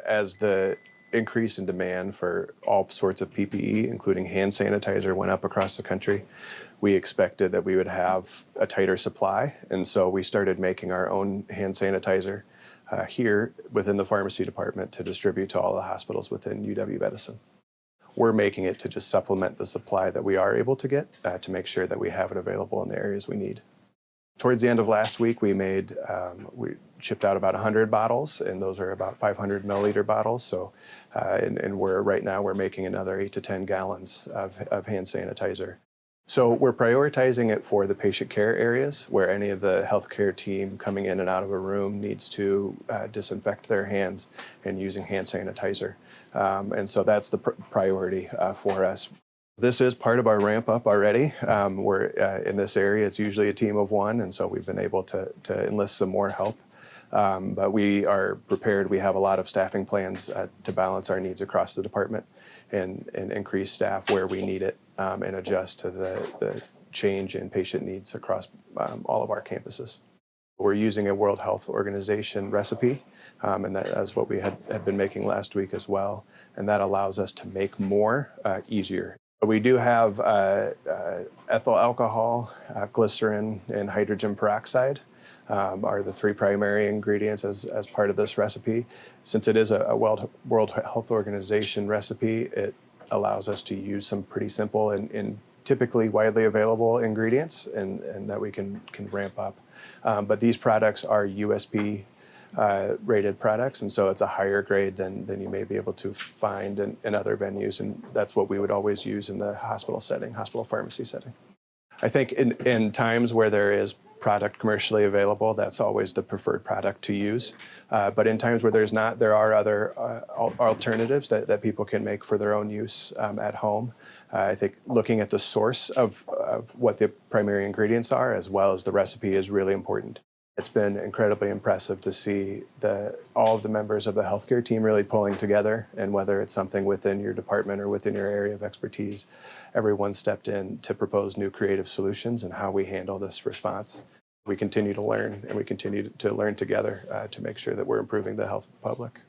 As the increase in demand for all sorts of PPE, including hand sanitizer, went up across the country, we expected that we would have a tighter supply, and so we started making our own hand sanitizer here within the pharmacy department to distribute to all the hospitals within UW-Medicine. We're making it to just supplement the supply that we are able to get to make sure that we have it available in the areas we need. Towards the end of last week, we shipped out about 100 bottles, and those are about 500 milliliter bottles. So, and right now we're making another 8 to 10 gallons of hand sanitizer. So we're prioritizing it for the patient care areas where any of the healthcare team coming in and out of a room needs to disinfect their hands and using hand sanitizer. And so that's the priority for us. This is part of our ramp up already. We're in this area, it's usually a team of one, and so we've been able to enlist some more help. But we are prepared. We have a lot of staffing plans to balance our needs across the department and increase staff where we need it and adjust to the change in patient needs across all of our campuses. We're using a World Health Organization recipe, and that's what we had been making last week as well, and that allows us to make more easier. We do have ethyl alcohol, glycerin, and hydrogen peroxide are the three primary ingredients as part of this recipe. Since it is a World Health Organization recipe, it allows us to use some pretty simple and typically widely available ingredients and that we can ramp up. But these products are USP rated products, and so it's a higher grade than you may be able to find in other venues, and that's what we would always use in the hospital setting, hospital pharmacy setting. I think in times where there is product commercially available, that's always the preferred product to use. But in times where there's not, there are other alternatives that people can make for their own use at home. I think looking at the source of what the primary ingredients are, as well as the recipe, is really important. It's been incredibly impressive to see all of the members of the healthcare team really pulling together, and whether it's something within your department or within your area of expertise, everyone stepped in to propose new creative solutions and how we handle this response. We continue to learn, and we continue to learn together to make sure that we're improving the health of the public.